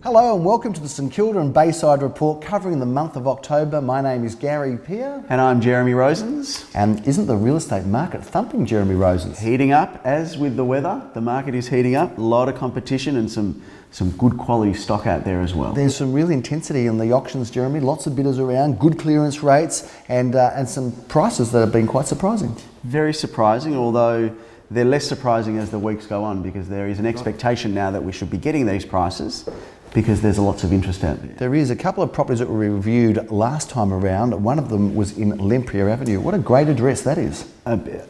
Hello and welcome to the St Kilda and Bayside report covering the month of October. My name is Gary Peer. And I'm Jeremy Rosens. And isn't the real estate market thumping, Jeremy Rosens? Heating up, as with the weather. The market is heating up. A lot of competition and some good quality stock out there as well. There's some real intensity in the auctions, Jeremy. Lots of bidders around, good clearance rates and some prices that have been quite surprising. Very surprising, although they're less surprising as the weeks go on because there is an expectation now that we should be getting these prices because there's lots of interest out there. There is a couple of properties that were reviewed last time around. One of them was in Lempriere Avenue. What a great address that is.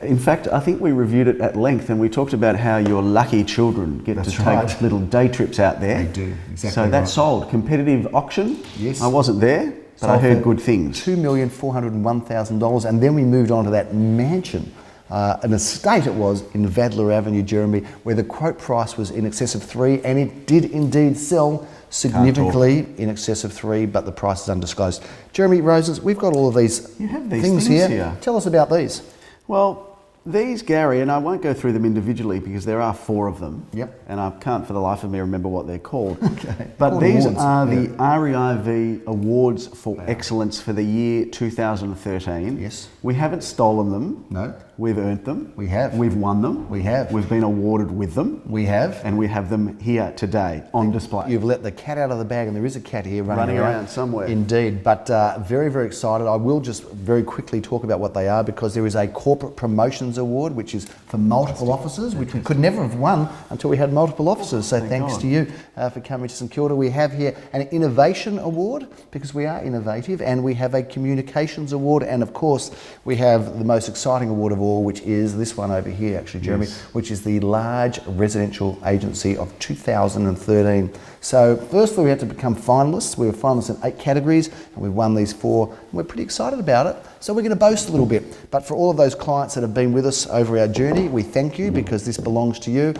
In fact, I think we reviewed it at length and we talked about how your lucky children get to take little day trips out there. They do, exactly. So that sold. Competitive auction. Yes. I wasn't there, but I heard good things. $2,401,000, and then we moved on to that mansion. An estate it was in Vadler Avenue, Jeremy, where the quote price was in excess of $3, and it did indeed sell significantly in excess of $3, but the price is undisclosed. Jeremy Rosens, we've got all of these, things here. Tell us about these. Well, these, Gary, and I won't go through them individually because there are 4 of them. Yep. And I can't for the life of me remember what they're called. Okay. But these are the REIV Awards for Excellence for the year 2013. Yes. We haven't stolen them. No. We've earned them. We have. We've won them. We have. We've been awarded with them. We have. And we have them here today on display. You've let the cat out of the bag, and there is a cat here running around somewhere. Indeed, but very, very excited. I will just very quickly talk about what they are because there is a Corporate Promotions Award, which is for multiple offices, which we could never have won until we had multiple offices. So thanks to you for coming to St Kilda. We have here an Innovation Award because we are innovative, and we have a Communications Award, and of course we have the most exciting award of all, which is this one over here, actually, Jeremy, which is the Large Residential Agency of 2013. So firstly, we had to become finalists. We were finalists in 8 categories, and we've won these 4, and we're pretty excited about it. So we're going to boast a little bit. But for all of those clients that have been with us over our journey, we thank you because this belongs to you.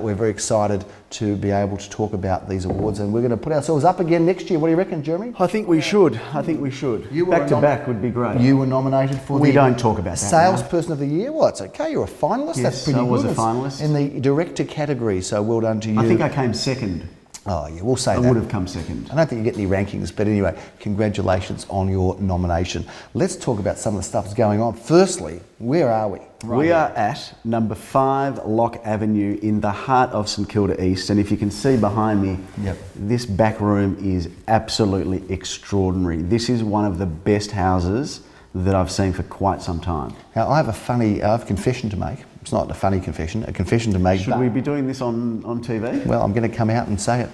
We're very excited to be able to talk about these awards, and we're going to put ourselves up again next year. What do you reckon, Jeremy? I think we should. I think we should. Back to back would be great. You were nominated for We don't talk about that. Salesperson of the Year. Well, it's okay. You're a finalist. Yes, that's pretty good. I was a finalist. In the director category, so well done to you. I think I came second. Oh, yeah, we'll say I that. would have come second. I don't think you get any rankings, but anyway, congratulations on your nomination. Let's talk about some of the stuff that's going on. Firstly, where are we? We are at number 5 Lock Avenue in the heart of St Kilda East, and if you can see behind me, this back room is absolutely extraordinary. This is one of the best houses that I've seen for quite some time. Now, I have a confession to make. It's not a funny confession, a confession to make. Should we be doing this on TV? Well, I'm going to come out and say it.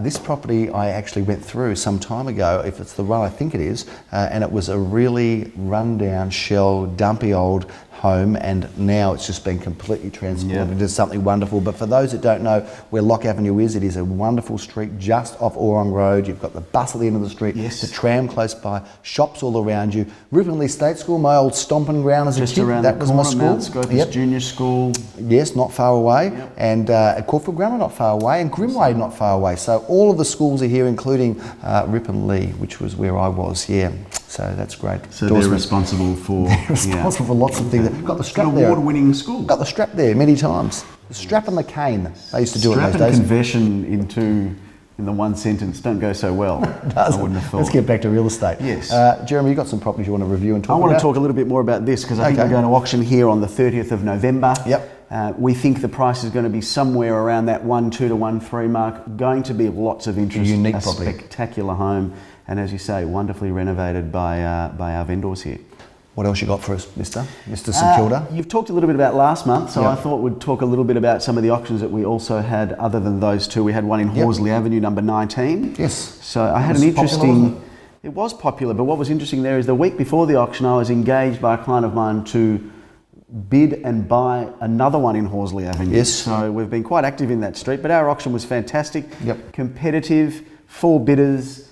This property I actually went through some time ago, if it's the one I think it is, and it was a really run-down, shell, dumpy old home, and now it's just been completely transformed into something wonderful. But for those that don't know where Lock Avenue is, it is a wonderful street just off Orong Road. You've got the bus at the end of the street, the tram close by, shops all around you. Ripponlea State School, my old stomping ground as a kid, that was my school. Mount Scopus Junior School. Yes, not far away, and Corfield Grammar not far away, and Grimwade not far away. So all of the schools are here, including Ripponlea, which was where I was, So that's great. So they're responsible for... for lots of things. Got the strap there. Award-winning school. Got the strap there many times. The strap and the cane. They used to do it those days. Strap and conversion in the one sentence don't go so well. I wouldn't have thought. Let's get back to real estate. Yes. Jeremy, you've got some properties you want to review and talk about? I want to talk a little bit more about this because I think we're going to auction here on the 30th of November. Yep. We think the price is going to be somewhere around that 1.2 to 1.3 mark. Going to be lots of interest. A unique property. Spectacular home. And as you say, wonderfully renovated by our vendors here. What else you got for us, Mr. St Kilda? You've talked a little bit about last month, so I thought we'd talk a little bit about some of the auctions that we also had other than those 2. We had one in Horsley Avenue, number 19. Yes. So I had an interesting... It was popular, but what was interesting there is the week before the auction, I was engaged by a client of mine to bid and buy another one in Horsley Avenue. Yes. So we've been quite active in that street, but our auction was fantastic. Yep. Competitive, 4 bidders.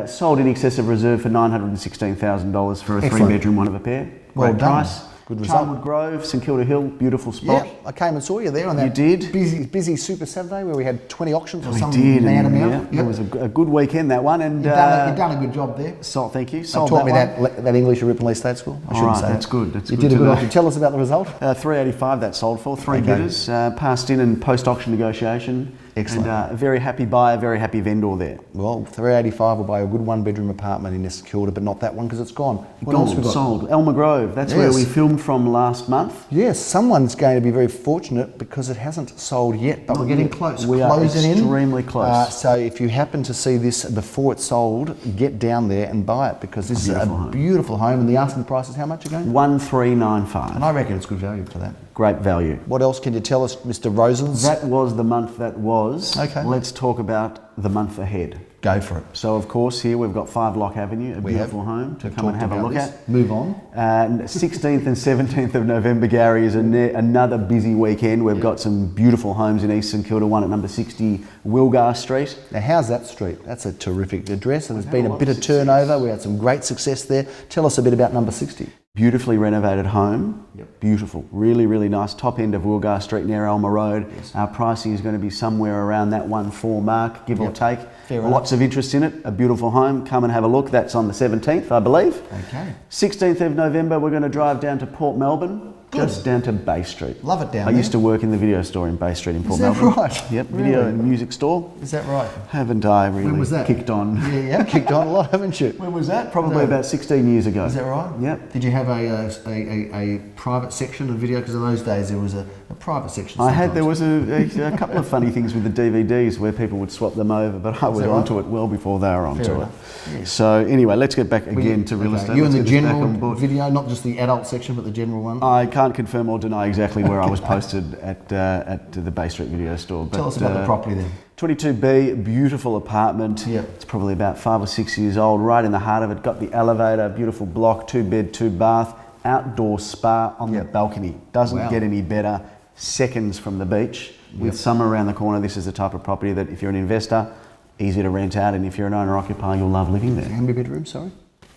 Sold in excess of reserve for $916,000 for a 3-bedroom, one of a pair. Well Great done. price. Good result. Charnwood Grove, St Kilda Hill, beautiful spot. Yeah, I came and saw you there on that busy Super Saturday where we had 20 auctions or something mad amount. It was a good weekend, that one. And you've done a good job there. Thank you. Sold taught me that English at Ripponlea State School. I shouldn't say that's good. That's you good did a good auction. Tell us about the result. 385 that sold for. 3 bidders. Passed in and post-auction negotiation. Excellent. And a very happy buyer, very happy vendor there. Well, 385 will buy a good one-bedroom apartment in St Kilda, but not that one because it's gone. What else we got? Sold. Elmer Grove. That's where we filmed from last month. Yes, someone's going to be very fortunate because it hasn't sold yet, but we're getting close. We are extremely close. So if you happen to see this before it's sold, get down there and buy it because this is a beautiful home, and the asking price is how much again? 1395. And I reckon it's good value for that. Great value. What else can you tell us, Mr. Rosens? That was the month that was. Okay. Let's talk about the month ahead. Go for it. So, of course, here we've got 5 Lock Avenue, a beautiful home to come and have a look at. Move on. 16th and 17th of November, Gary, is another busy weekend. We've got some beautiful homes in East St Kilda, one at number 60 Wilgar Street. Now, how's that street? That's a terrific address, and there's been a bit of turnover. We had some great success there. Tell us a bit about number 60. Beautifully renovated home. Beautiful. Really, really nice. Top end of Wilgar Street near Elmer Road. Our pricing is going to be somewhere around that 1.4 mark, give or take. Fair Lots of interest in it. A beautiful home. Come and have a look. That's on the 17th, I believe. Okay. 16th of November, we're going to drive down to Port Melbourne. Just down to Bay Street. Love it down there. I used to work in the video store in Bay Street in Port Melbourne. Is that right? Yep, video and music store. Is that right? Haven't I really When was that? kicked on? Yeah, kicked on a lot, haven't you? When was that? Probably about 16 years ago. Is that right? Yep. Did you have a private section of video? Because in those days there was a private section. There was a couple of funny things with the DVDs where people would swap them over, but I was onto it well before they were onto it. Yes. So anyway, let's get back again to real estate. You and the general video, not just the adult section, but the general one? I can't confirm or deny exactly where I was posted at the Bay Street video store. But, tell us about the property then. 22B, beautiful apartment. It's probably about 5 or 6 years old, right in the heart of it. Got the elevator, beautiful block, 2 bed, 2 bath, outdoor spa on the balcony. Doesn't get any better. Seconds from the beach. With summer around the corner, this is the type of property that if you're an investor, easy to rent out, and if you're an owner-occupier, you'll love living there. How many bedrooms, sorry?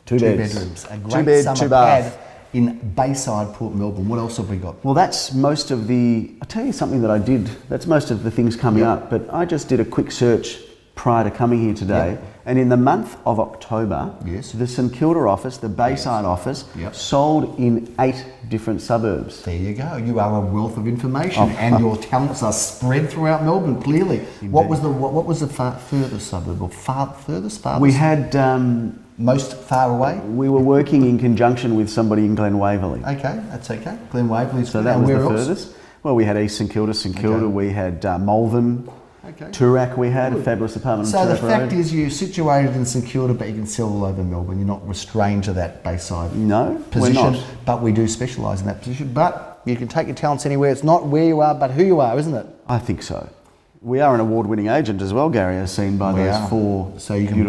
2 beds. 2 bedrooms. A great 2 bed, summer 2 bath. pad in Bayside, Port Melbourne. What else have we got? Well, that's most of I'll tell you something that I did. That's most of the things coming up, but I just did a quick search prior to coming here today. And in the month of October, the St Kilda office, the Bayside office, sold in 8 different suburbs. There you go. You are a wealth of information, and your talents are spread throughout Melbourne. Clearly, what was the furthest suburb or farthest? We had most far away. We were working in conjunction with somebody in Glen Waverley. Okay, that's okay. Glen Waverley. So that was the furthest. Well, we had East St Kilda. We had Malvern. Toorak, we had a fabulous apartment. So the fact is, you're situated in St Kilda, but you can sell all over Melbourne. You're not restrained to that Bayside position. We're not. But we do specialise in that position. But you can take your talents anywhere. It's not where you are, but who you are, isn't it? I think so. We are an award-winning agent as well, Gary, as seen by those 4 so you can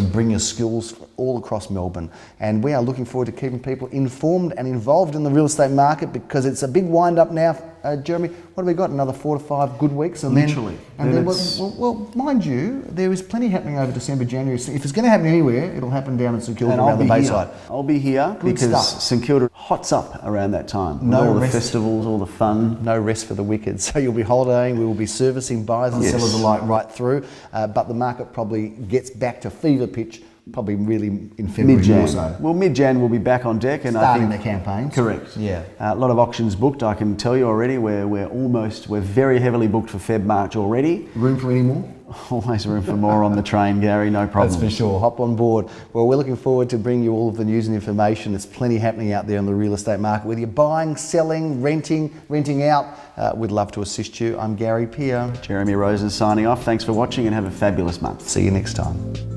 bring your skills all across Melbourne. And we are looking forward to keeping people informed and involved in the real estate market because it's a big wind-up now. Jeremy, what have we got? Another 4 to 5 good weeks? And literally. Well, mind you, there is plenty happening over December, January. If it's going to happen anywhere, it'll happen down in St Kilda around the Bayside. I'll be here because St Kilda hots up around that time. All the festivals, all the fun. No rest for the wicked. So you'll be holidaying, we will be servicing buyers and sellers alike right through. But the market probably gets back to fever pitch probably really in February. Mid-Jan. Well, mid-Jan we'll be back on deck. And starting the campaigns. Correct. Yeah. A lot of auctions booked, I can tell you already. We're very heavily booked for Feb, March already. Room for any more? Always room for more on the train, Gary, no problem. That's for sure. Hop on board. Well, we're looking forward to bringing you all of the news and information. There's plenty happening out there in the real estate market. Whether you're buying, selling, renting out, we'd love to assist you. I'm Gary Peer. Jeremy Rosen signing off. Thanks for watching and have a fabulous month. See you next time.